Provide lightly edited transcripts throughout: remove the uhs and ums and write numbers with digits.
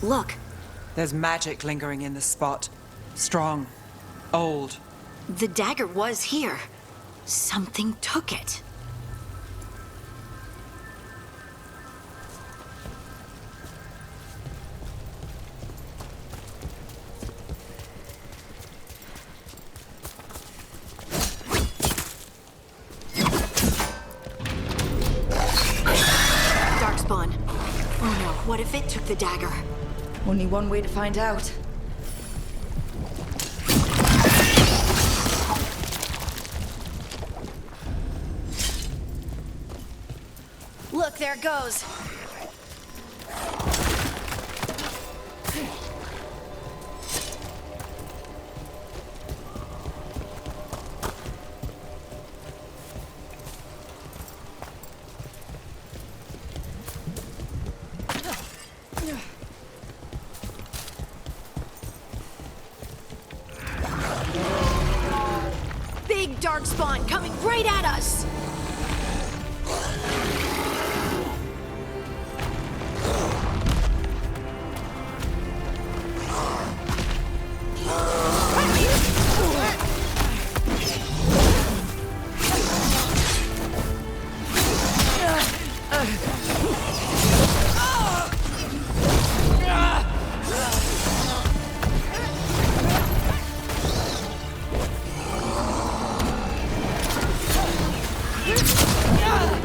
Look, There's magic lingering in this spot. Strong. Old. the dagger was here. Something took it. Darkspawn. Oh no, what if it took the dagger? Only one way to find out. Look, there it goes. Big darkspawn coming right at us!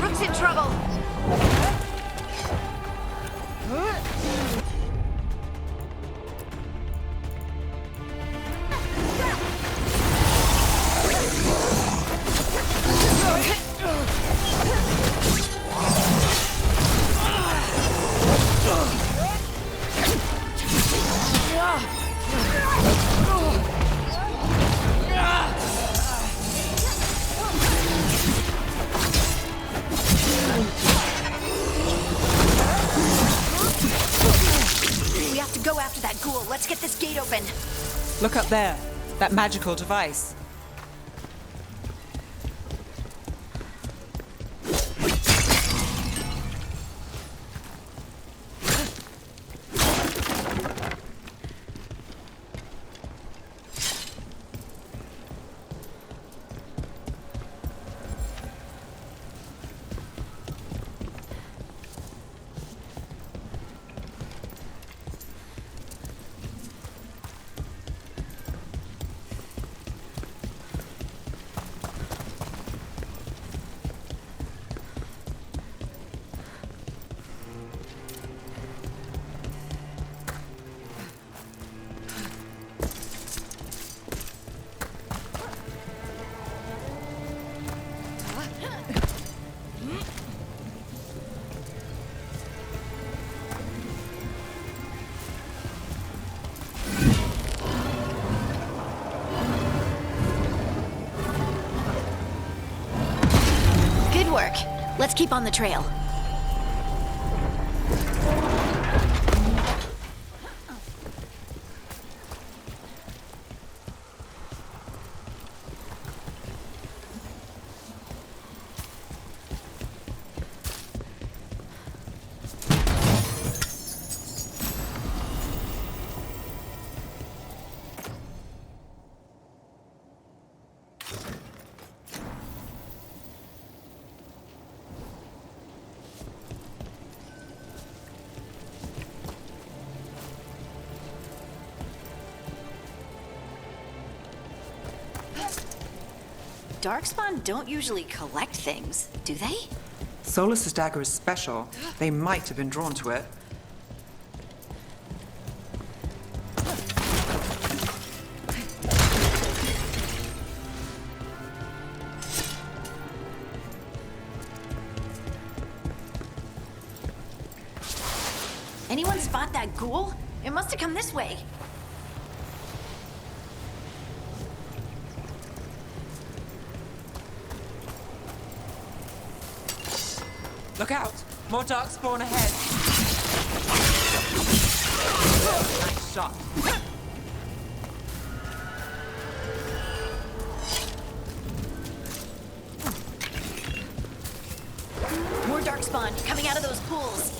Rook's in trouble! We have to go after that ghoul. Let's get this gate open. Look up there. That magical device. Good work. Let's keep on the trail. Darkspawn don't usually collect things, do they? Solus's dagger is special. They might have been drawn to it. Anyone spot that ghoul? It must have come this way. Look out! More darkspawn ahead! Nice shot. More darkspawn coming out of those pools.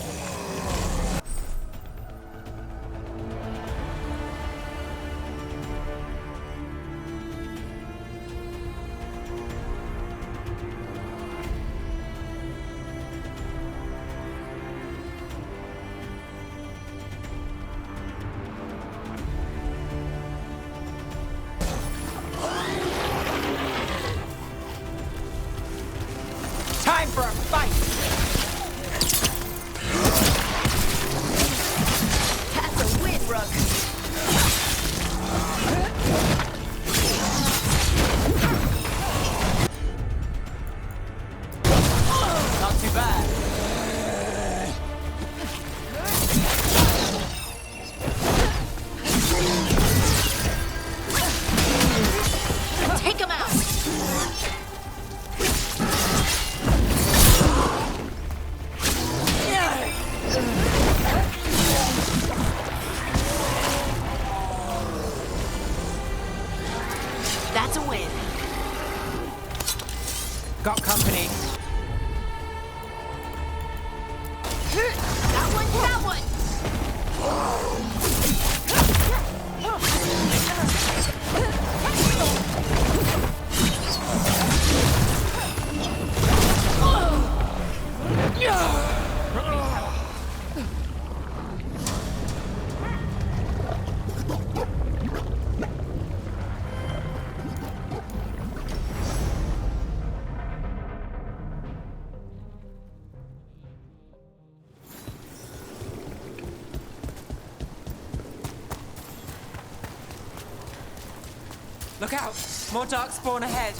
Look out! More darkspawn ahead!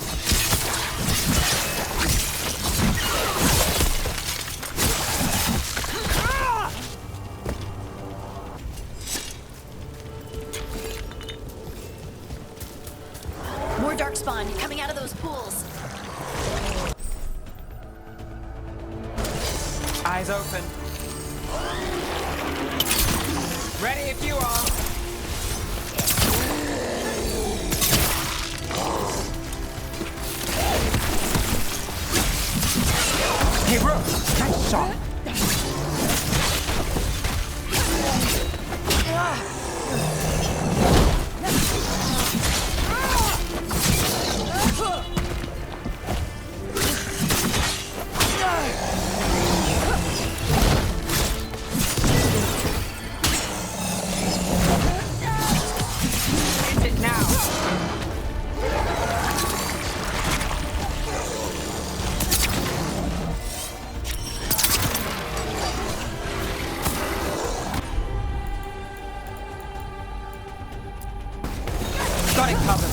More darkspawn coming out of those pools. Eyes open. Ready if you are. Hey, bro! Nice shot! Got it covered.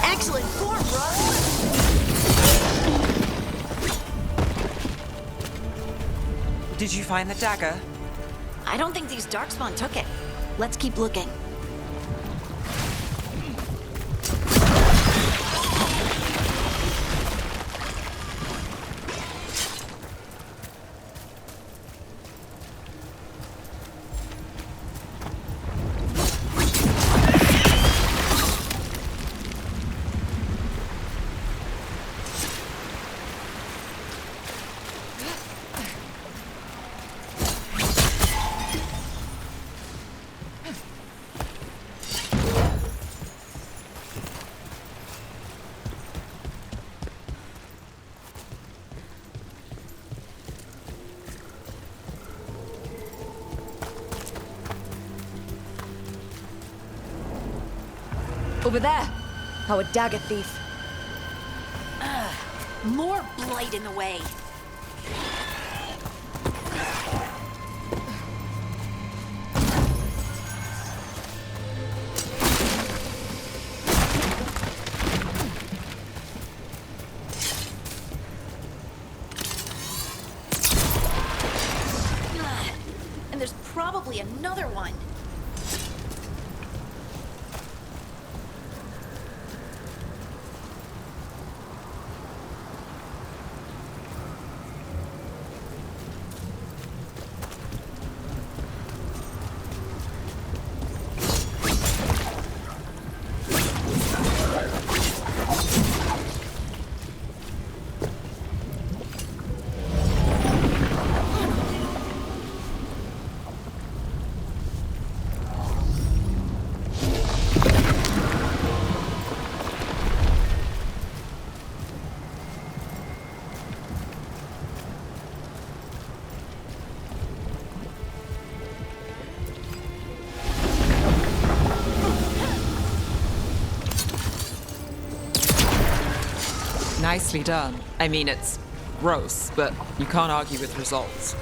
Excellent form, bro. Did you find the dagger? I don't think these darkspawn took it. Let's keep looking. Over there. Our dagger thief. More blight in the way. And there's probably another one. Nicely done. I mean, it's gross, but you can't argue with results.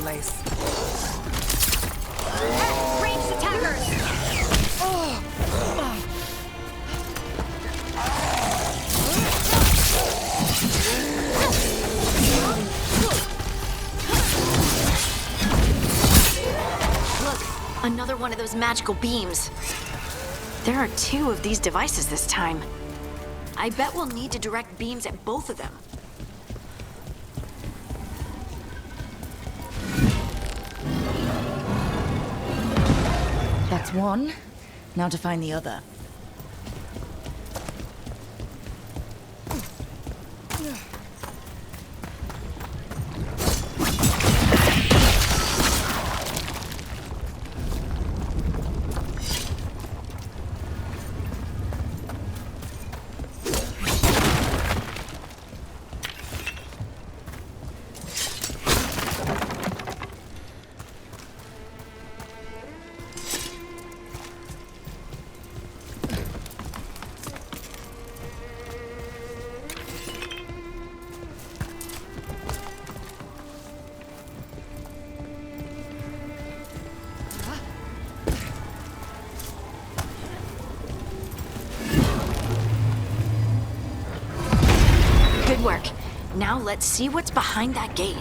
Lace. Ranged attackers! Look, another one of those magical beams. There are 2 of these devices this time. I bet we'll need to direct beams at both of them. That's one. Now to find the other. Good work. Now let's see what's behind that gate.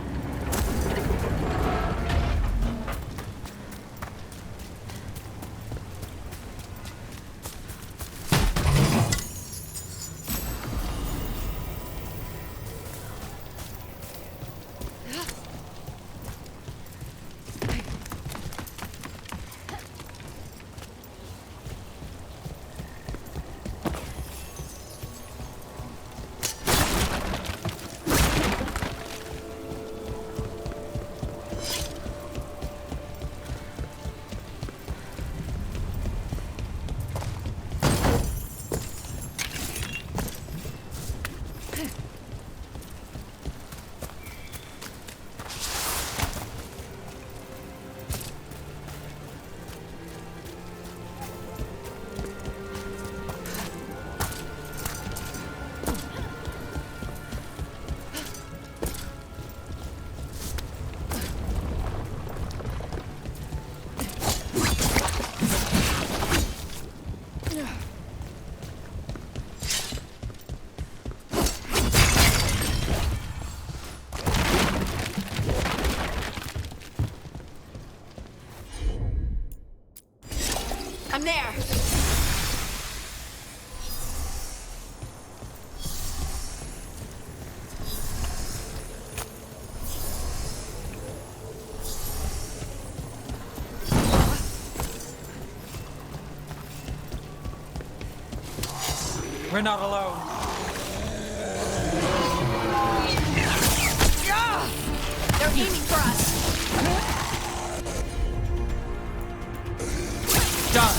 I'm there! We're not alone. They're aiming for us! Done.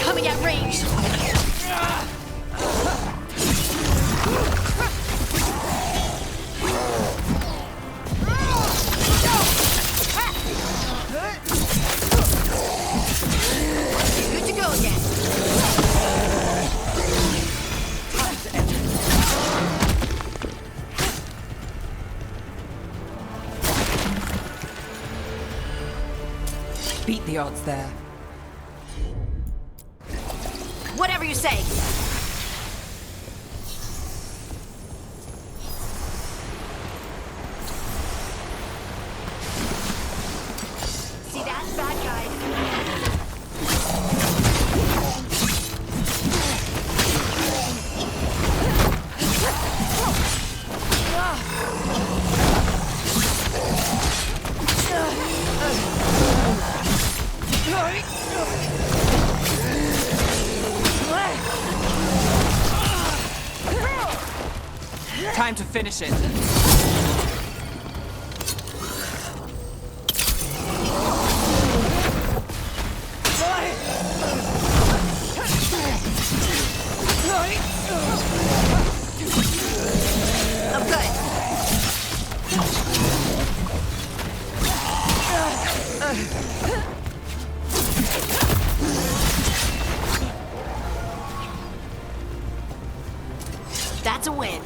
Coming at range! Good to go again. Beat the odds there. Whatever you say. See that? Bad guy. Time to finish it. I'm good. That's a win.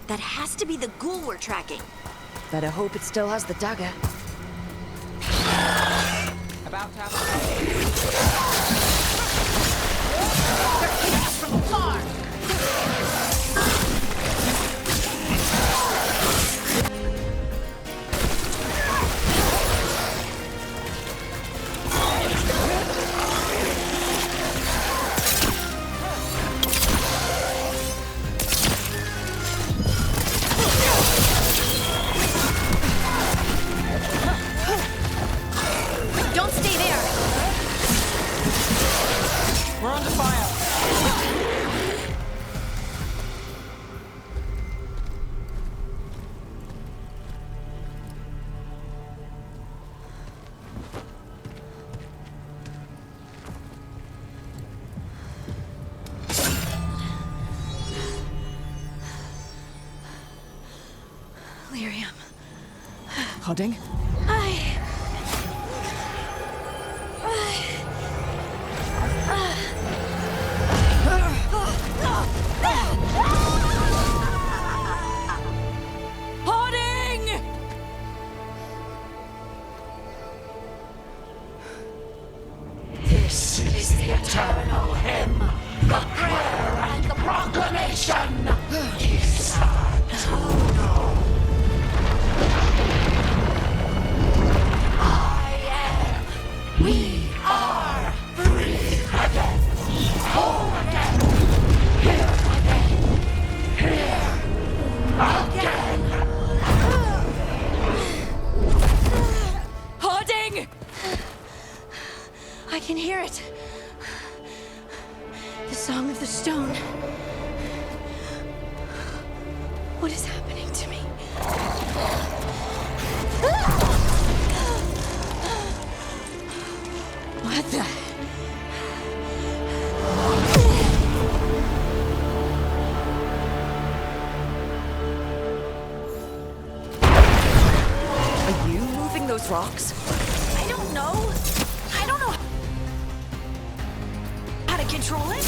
That has to be the ghoul we're tracking. Better hope it still has the dagger. About to have From afar! Don't stay there! We're under fire! Lyrium. Hodding? Hoarding! This is the eternal hymn, the prayer and the proclamation. We are free again, whole again, here again. Hoarding! I can hear it. The Song of the Stone. What is happening to me? What the? Are you moving those rocks? I don't know. I don't know how to control it.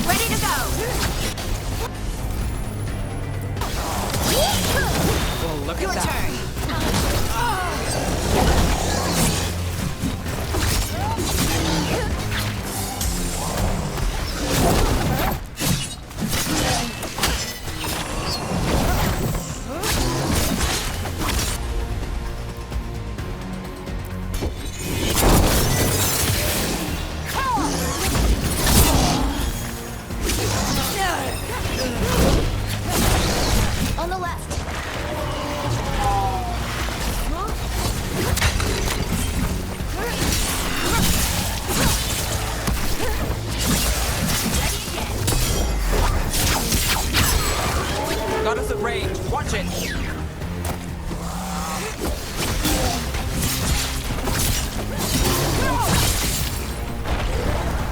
Ready to go. Well, look Your at that. turn. us at range. Watch it.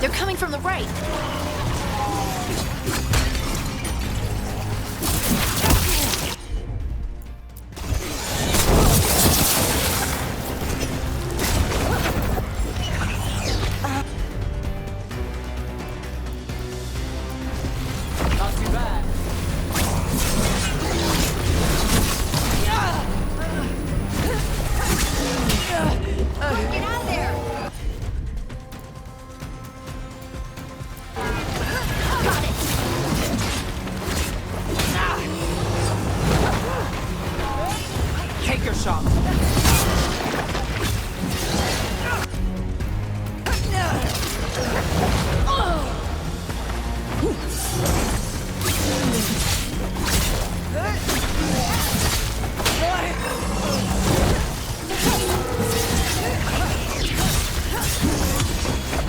They're coming from the right. Not too bad. Get out of there! Got it! Take your shot.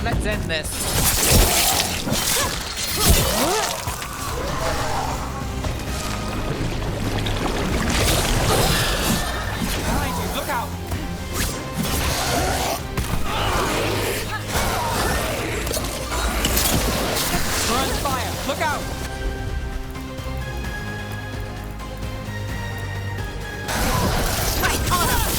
Let's end this. Behind you, look out! Burn fire, look out! Right, on them!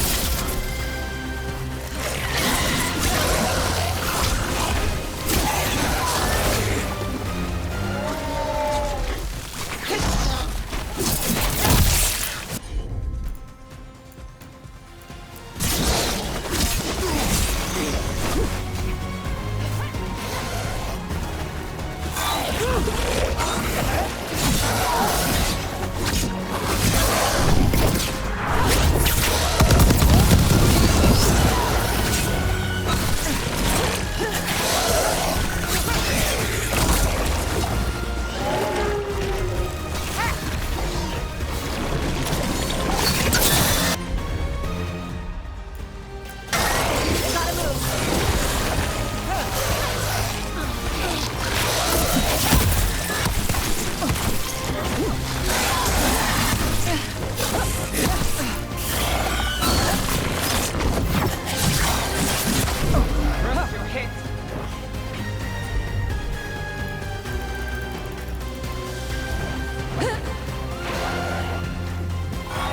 You're hit.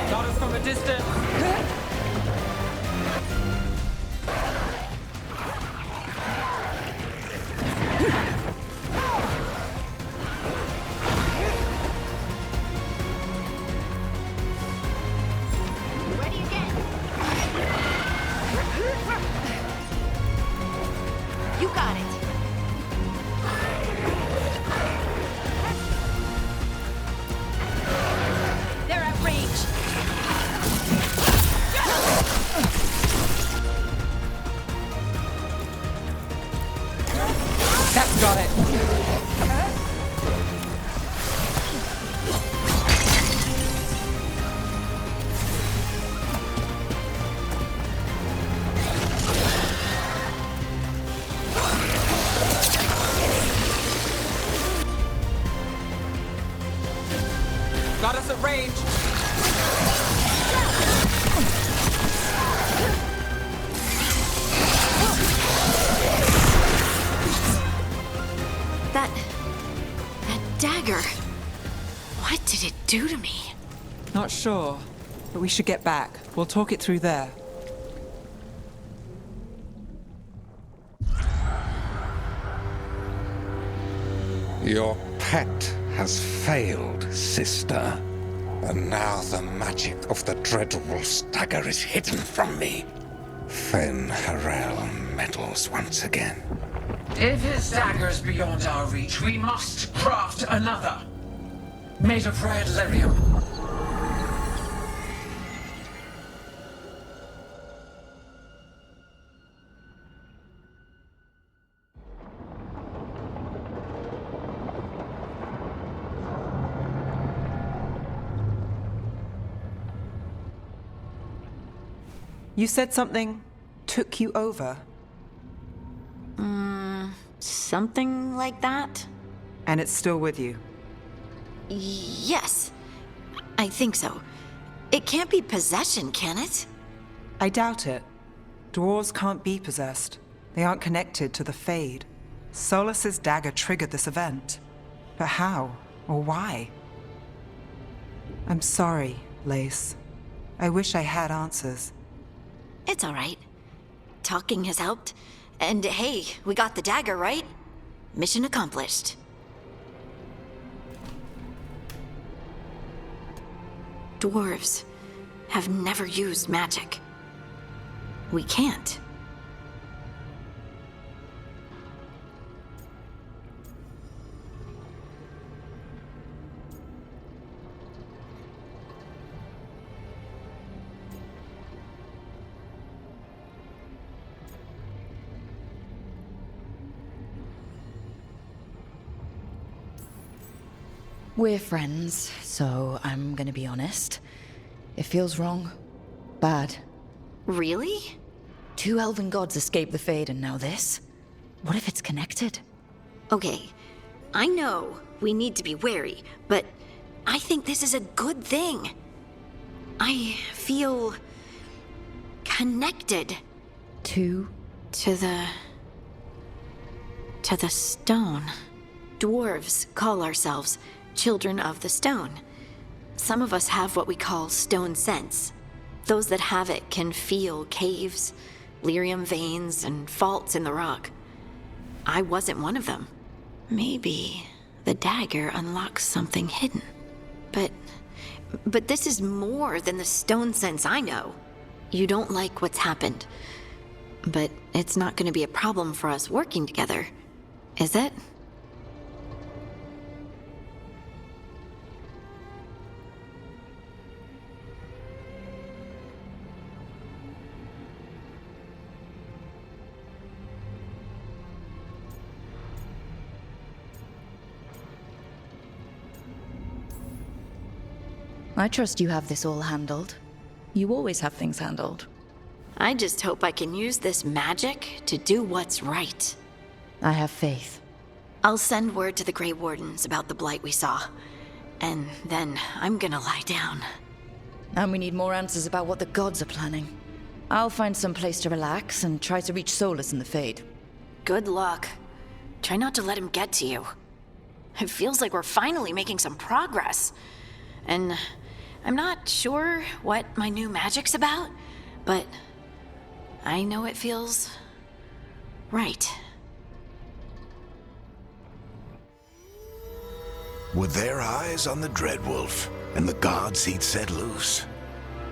Got us from a distance. Ready again. You got it. They're at range. That's got it. Got us at range. That dagger. What did it do to me? Not sure, but we should get back. We'll talk it through there. Your pet has failed, sister. And now the magic of the dreadful stagger is hidden from me. Fen Harel meddles once again. If his dagger's beyond our reach, we must craft another. Made of red lyrium. You said something took you over, Something like that? and it's still with you. Yes. I think so. It can't be possession, can it? I doubt it. Dwarves can't be possessed. They aren't connected to the Fade. Solus's dagger triggered this event. But how? Or why? I'm sorry, Lace. I wish I had answers. It's all right. Talking has helped. And hey, we got the dagger, right? Mission accomplished. Dwarves have never used magic. We can't. We're friends, so I'm gonna be honest. It feels wrong. Bad. Really? 2 elven gods escaped the Fade and now this? What if it's connected? Okay, I know we need to be wary, but I think this is a good thing. I feel connected Two? to the stone. Dwarves call ourselves children of the stone. Some of us have what we call stone sense. Those that have it can feel caves, lyrium veins, and faults in the rock. I wasn't one of them. Maybe the dagger unlocks something hidden. But this is more than the stone sense I know. You don't like what's happened, but it's not going to be a problem for us working together, is it? I trust you have this all handled. You always have things handled. I just hope I can use this magic to do what's right. I have faith. I'll send word to the Grey Wardens about the blight we saw. And then I'm gonna lie down. And we need more answers about what the gods are planning. I'll find some place to relax and try to reach Solus in the Fade. Good luck. Try not to let him get to you. It feels like we're finally making some progress. And I'm not sure what my new magic's about, but I know it feels right. With their eyes on the Dreadwolf and the gods he'd set loose,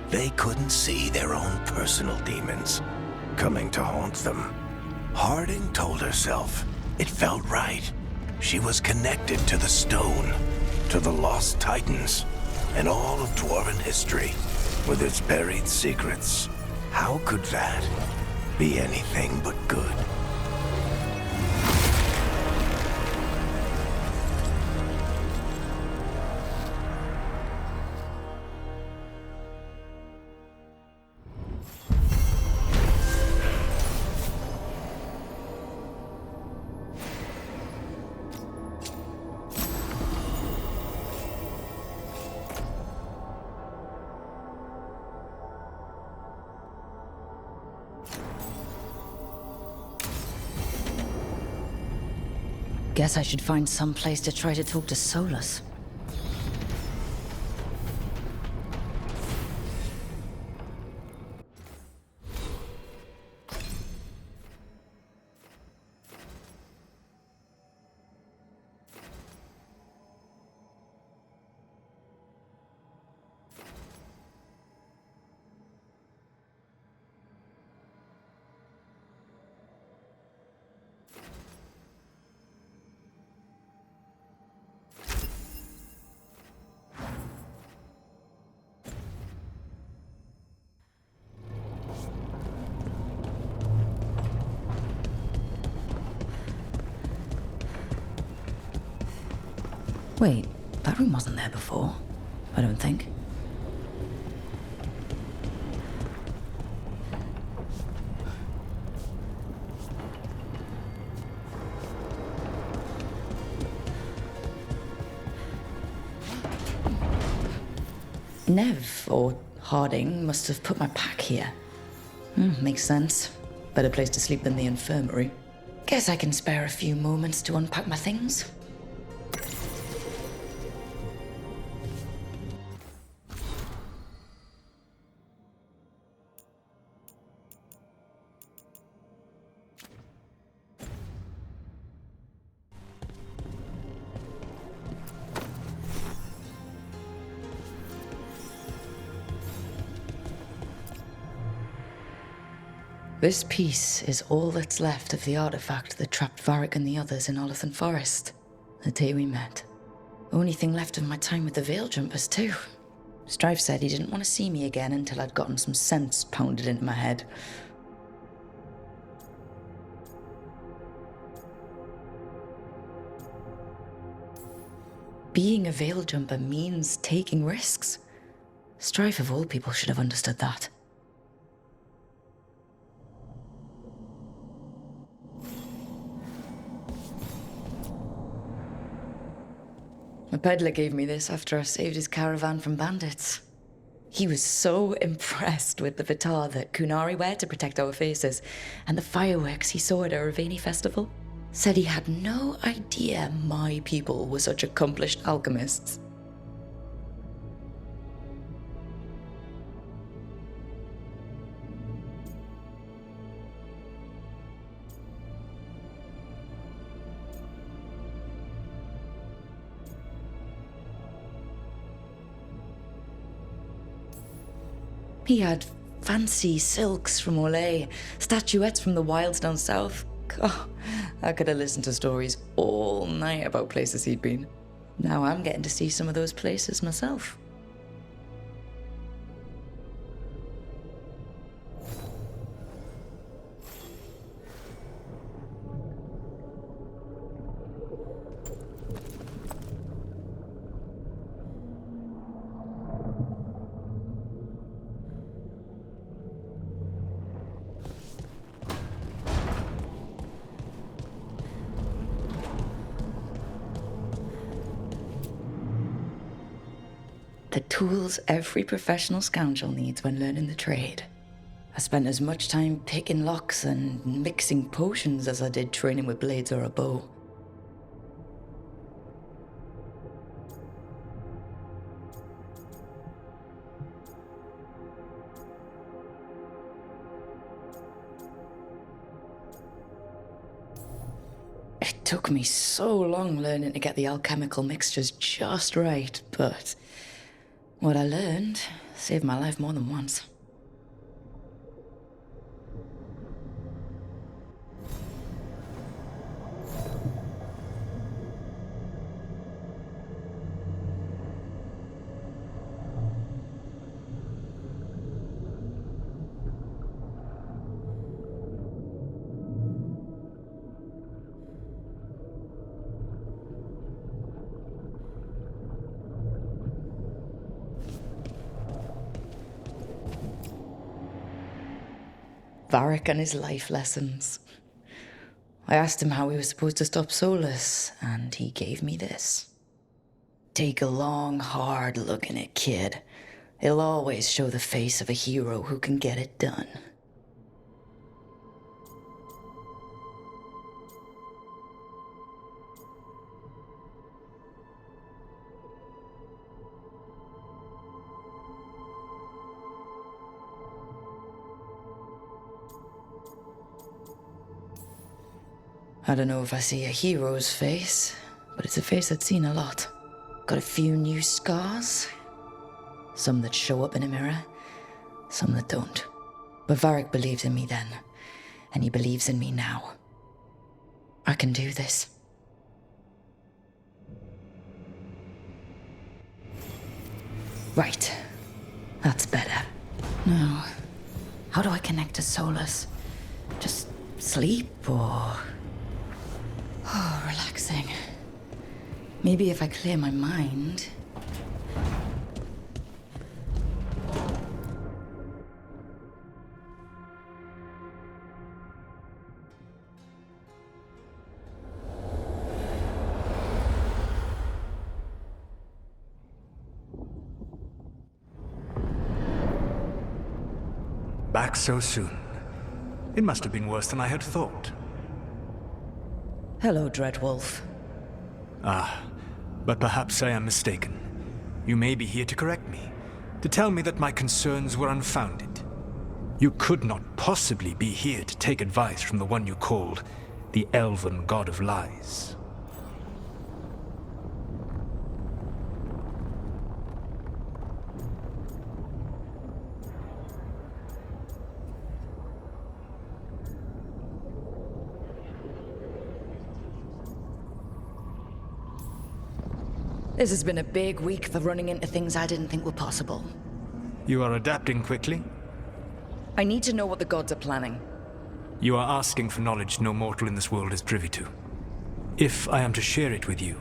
they couldn't see their own personal demons coming to haunt them. Harding told herself it felt right. She was connected to the stone, to the lost titans, and all of Dwarven history, with its buried secrets. How could that be anything but good? Guess I should find some place to try to talk to Solus. Wait, that room wasn't there before. I don't think. Nev, or Harding, must have put my pack here. Makes sense. Better place to sleep than the infirmary. Guess I can spare a few moments to unpack my things. This piece is all that's left of the artifact that trapped Varric and the others in Olithan Forest, the day we met. Only thing left of my time with the Veil Jumpers, too. Strife said he didn't want to see me again until I'd gotten some sense pounded into my head. Being a Veil Jumper means taking risks. Strife of all people should have understood that. A peddler gave me this after I saved his caravan from bandits. He was so impressed with the vitar that Kunari wear to protect our faces, and the fireworks he saw at our Ravani festival. Said he had no idea my people were such accomplished alchemists. He had fancy silks from Olay, statuettes from the wilds down south. Oh, I could have listened to stories all night about places he'd been. Now I'm getting to see some of those places myself. The tools every professional scoundrel needs when learning the trade. I spent as much time picking locks and mixing potions as I did training with blades or a bow. It took me so long learning to get the alchemical mixtures just right, but what I learned saved my life more than once. Varric and his life lessons. I asked him how we were supposed to stop Solus, and he gave me this. Take a long, hard look in it, kid. It'll always show the face of a hero who can get it done. I don't know if I see a hero's face, but it's a face I'd seen a lot. Got a few new scars. Some that show up in a mirror, some that don't. But Varric believed in me then, and he believes in me now. I can do this. Right. That's better. Now, how do I connect to Solus? Just sleep, or... Oh, relaxing. Maybe if I clear my mind... Back so soon. It must have been worse than I had thought. Hello, Dreadwolf. But perhaps I am mistaken. You may be here to correct me, to tell me that my concerns were unfounded. You could not possibly be here to take advice from the one you called the Elven God of Lies. This has been a big week for running into things I didn't think were possible. You are adapting quickly? I need to know what the gods are planning. You are asking for knowledge no mortal in this world is privy to. If I am to share it with you,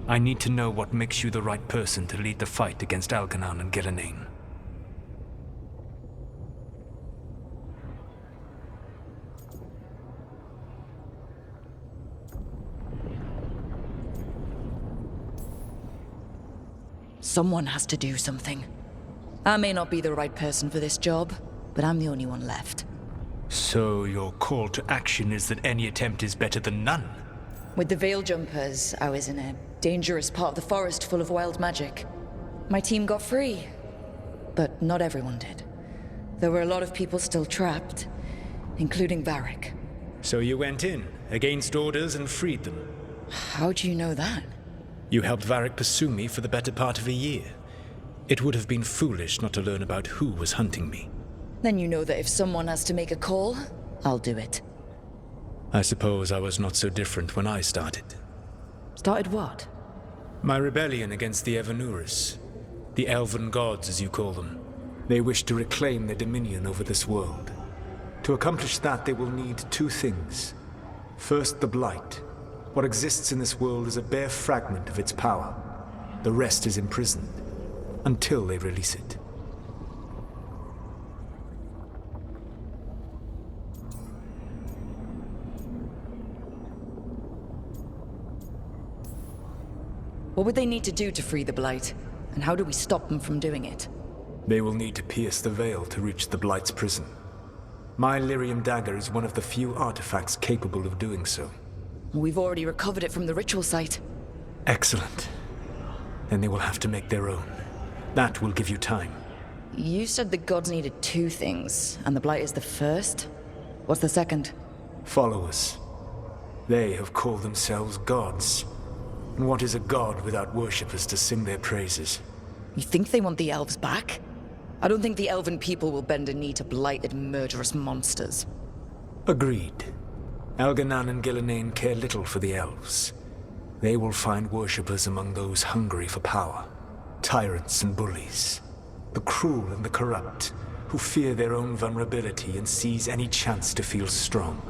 I need to know what makes you the right person to lead the fight against Algernon and Gillenane. Someone has to do something. I may not be the right person for this job, but I'm the only one left. So your call to action is that any attempt is better than none? With the Veil Jumpers, I was in a dangerous part of the forest full of wild magic. My team got free, but not everyone did. There were a lot of people still trapped, including Varric. So you went in, against orders, and freed them? How do you know that? You helped Varric pursue me for the better part of a year. It would have been foolish not to learn about who was hunting me. Then you know that if someone has to make a call, I'll do it. I suppose I was not so different when I started. Started what? My rebellion against the Evanuris. The Elven Gods, as you call them. They wish to reclaim their dominion over this world. To accomplish that, they will need two things. First, the Blight. What exists in this world is a bare fragment of its power. The rest is imprisoned, until they release it. What would they need to do to free the Blight? And how do we stop them from doing it? They will need to pierce the veil to reach the Blight's prison. My Lyrium dagger is one of the few artifacts capable of doing so. We've already recovered it from the ritual site. Excellent. Then they will have to make their own. That will give you time. You said the gods needed two things, and the Blight is the first? What's the second? Followers. They have called themselves gods. And what is a god without worshippers to sing their praises? You think they want the elves back? I don't think the elven people will bend a knee to blighted, murderous monsters. Agreed. Algernon and Gillenane care little for the elves. They will find worshippers among those hungry for power. Tyrants and bullies. The cruel and the corrupt, who fear their own vulnerability and seize any chance to feel strong.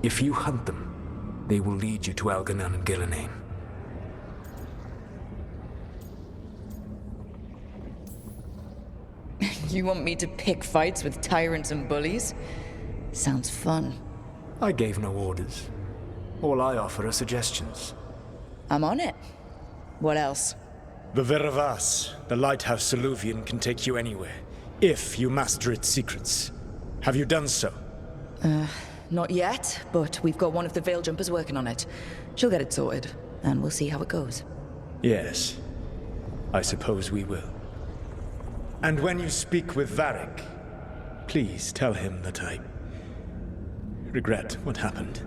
If you hunt them, they will lead you to Algernon and Gillenane. You want me to pick fights with tyrants and bullies? Sounds fun. I gave no orders. All I offer are suggestions. I'm on it. What else? The Veravas, the lighthouse Soluvian, can take you anywhere, if you master its secrets. Have you done so? Not yet, but we've got one of the Veil Jumpers working on it. She'll get it sorted, and we'll see how it goes. Yes. I suppose we will. And when you speak with Varric, please tell him that I regret what happened.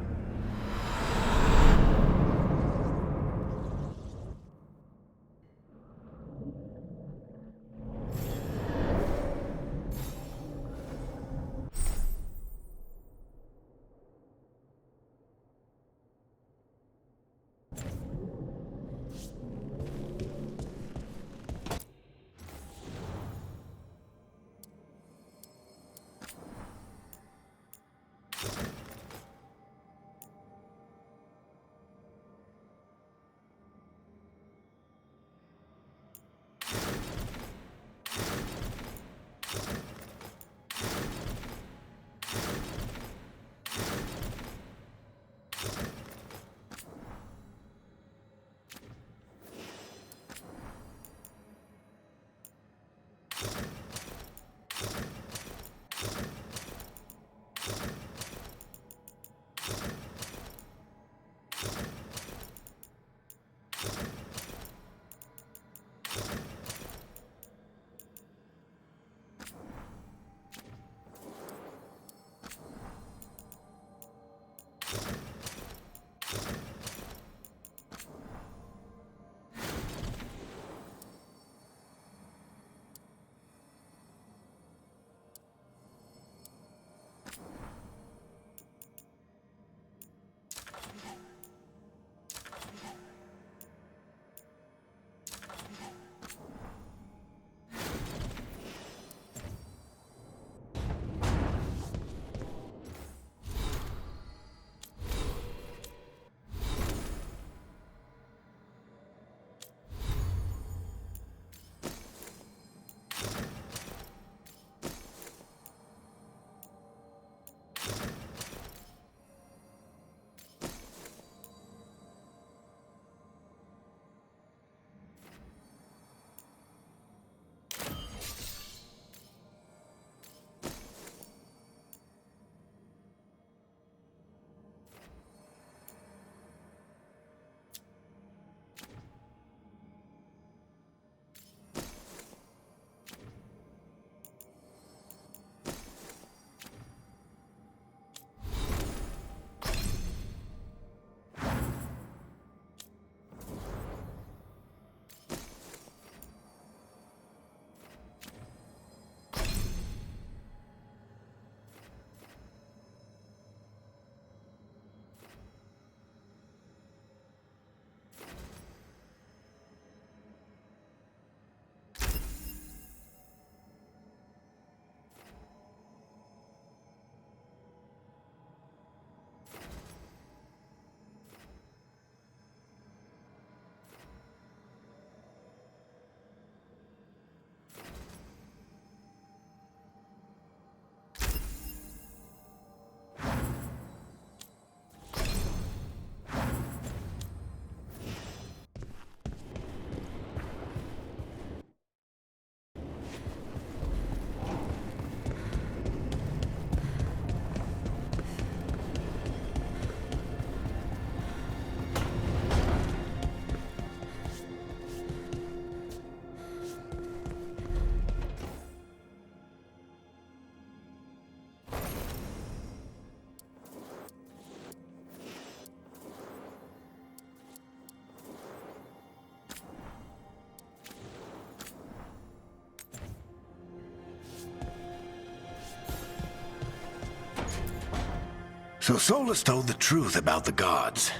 So Solus told the truth about the gods.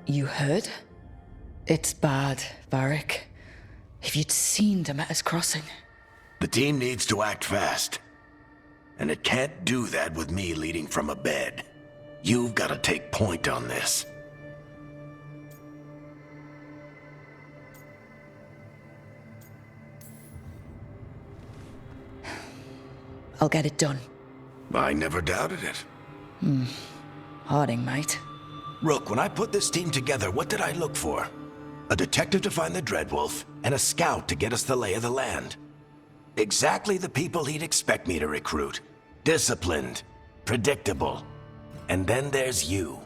You heard? It's bad, Varric. If you'd seen Demeter's crossing. The team needs to act fast. And it can't do that with me leading from a bed. You've got to take point on this. I'll get it done. I never doubted it. Harding might. Rook, when I put this team together, what did I look for? A detective to find the Dreadwolf, and a scout to get us the lay of the land. Exactly the people he'd expect me to recruit. Disciplined, predictable. And then there's you.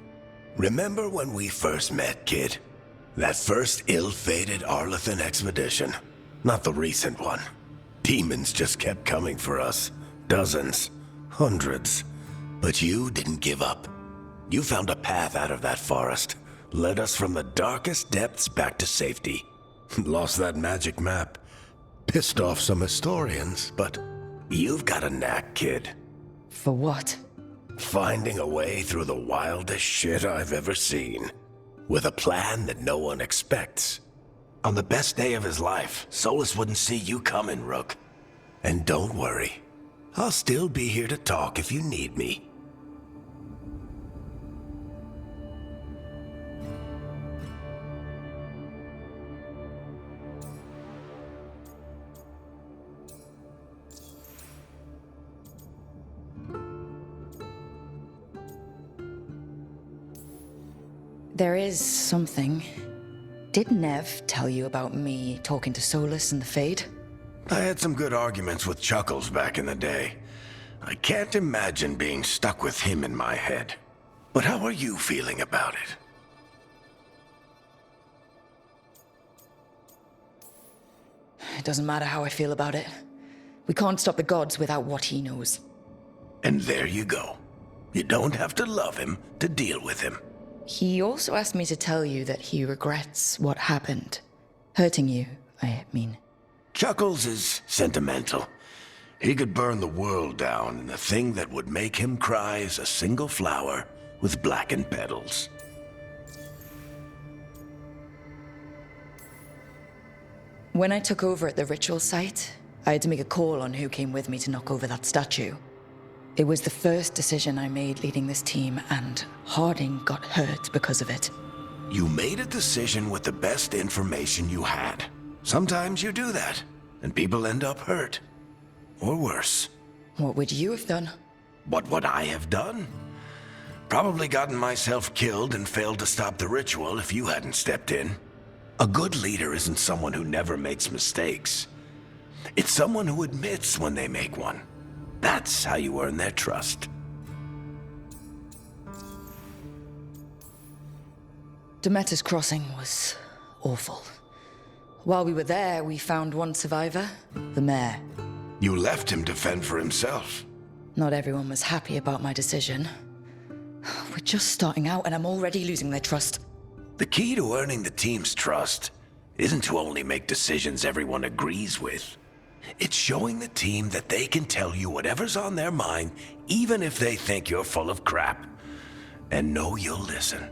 Remember when we first met, kid? That first ill-fated Arlathan expedition. Not the recent one. Demons just kept coming for us. Dozens. Hundreds. But you didn't give up. You found a path out of that forest. Led us from the darkest depths back to safety. Lost that magic map. Pissed off some historians, but you've got a knack, kid. For what? Finding a way through the wildest shit I've ever seen. With a plan that no one expects. On the best day of his life, Solus wouldn't see you coming, Rook. And don't worry. I'll still be here to talk if you need me. There is something. Did Nev tell you about me talking to Solus and the Fade? I had some good arguments with Chuckles back in the day. I can't imagine being stuck with him in my head. But how are you feeling about it? It doesn't matter how I feel about it. We can't stop the gods without what he knows. And there you go. You don't have to love him to deal with him. He also asked me to tell you that he regrets what happened. Hurting you, I mean. Chuckles is sentimental. He could burn the world down, and the thing that would make him cry is a single flower with blackened petals. When I took over at the ritual site, I had to make a call on who came with me to knock over that statue. It was the first decision I made leading this team, and Harding got hurt because of it. You made a decision with the best information you had. Sometimes you do that, and people end up hurt. Or worse. What would you have done? What would I have done? Probably gotten myself killed and failed to stop the ritual if you hadn't stepped in. A good leader isn't someone who never makes mistakes. It's someone who admits when they make one. That's how you earn their trust. Demeter's crossing was awful. While we were there, we found one survivor, the mayor. You left him to fend for himself. Not everyone was happy about my decision. We're just starting out and I'm already losing their trust. The key to earning the team's trust isn't to only make decisions everyone agrees with. It's showing the team that they can tell you whatever's on their mind, even if they think you're full of crap. And know you'll listen.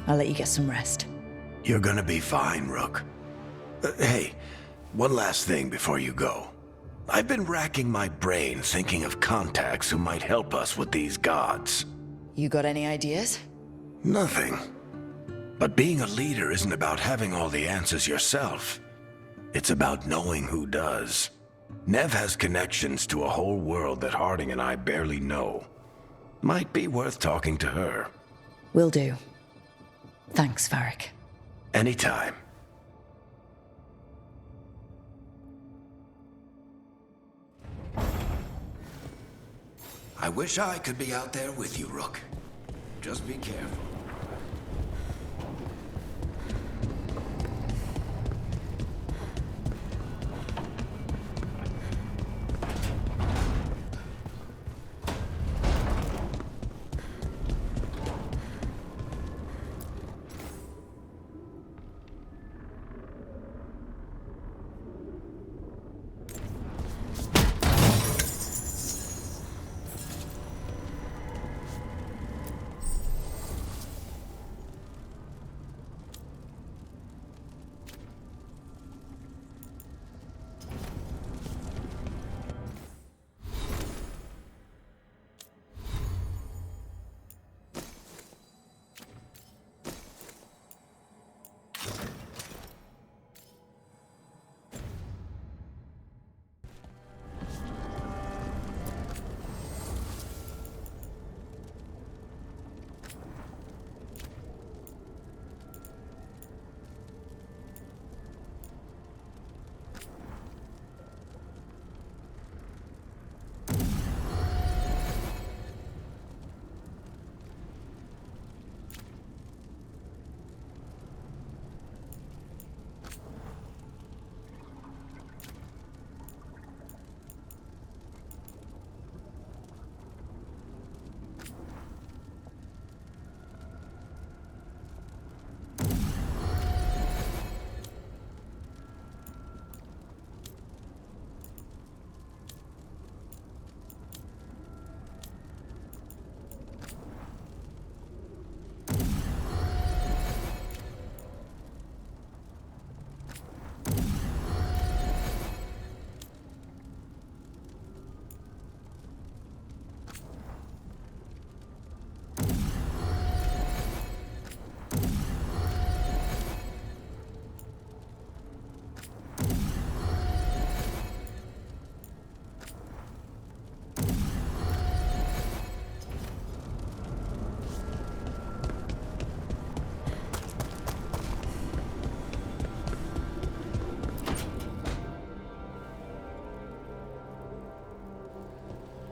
I'll let you get some rest. You're gonna be fine, Rook. Hey, one last thing before you go. I've been racking my brain thinking of contacts who might help us with these gods. You got any ideas? Nothing. But being a leader isn't about having all the answers yourself. It's about knowing who does. Nev has connections to a whole world that Harding and I barely know. Might be worth talking to her. Will do. Thanks, Varric. Anytime. I wish I could be out there with you, Rook. Just be careful.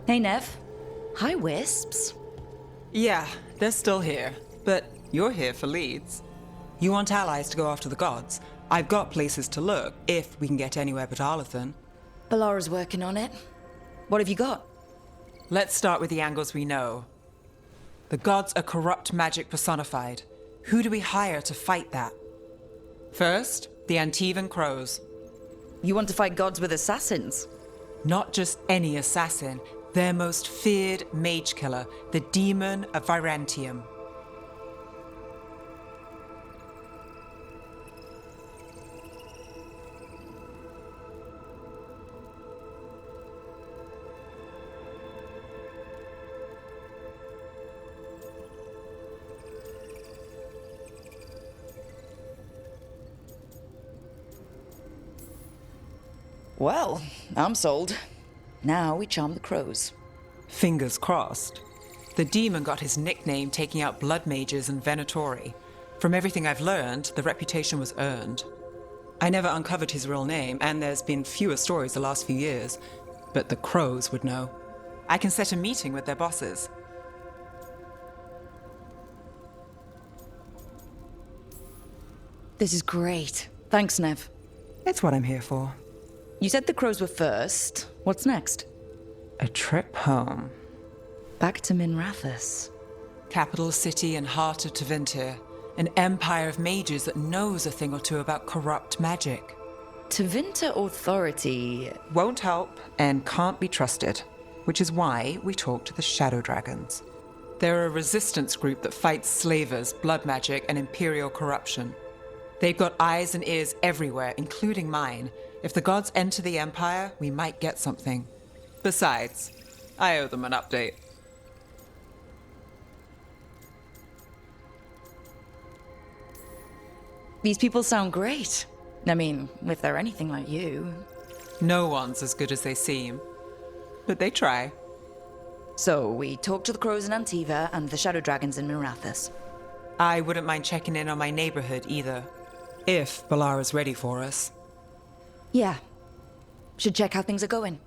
Hey, Nev. Hi, Wisps. Yeah, they're still here, but you're here for leads. You want allies to go after the gods? I've got places to look, if we can get anywhere but Arlathan. Balara's working on it. What have you got? Let's start with the angles we know. The gods are corrupt magic personified. Who do we hire to fight that? First, the Antivan Crows. You want to fight gods with assassins? Not just any assassin, their most feared mage killer, the Demon of Virantium. Well, I'm sold. Now we charm the crows. Fingers crossed. The demon got his nickname taking out blood mages and venatori. From everything I've learned, the reputation was earned. I never uncovered his real name, and there's been fewer stories the last few years, but the crows would know. I can set a meeting with their bosses. This is great. Thanks, Nev. It's what I'm here for. You said the crows were first. What's next? A trip home. Back to Minrathous. Capital city and heart of Tevinter. An empire of mages that knows a thing or two about corrupt magic. Tevinter Authority. Won't help and can't be trusted, which is why we talk to the Shadow Dragons. They're a resistance group that fights slavers, blood magic, and imperial corruption. They've got eyes and ears everywhere, including mine. If the gods enter the Empire, we might get something. Besides, I owe them an update. These people sound great. I mean, if they're anything like you. No one's as good as they seem. But they try. So, we talk to the crows in Antiva and the shadow dragons in Minrathous. I wouldn't mind checking in on my neighborhood either. If Balara's ready for us. Yeah. Should check how things are going.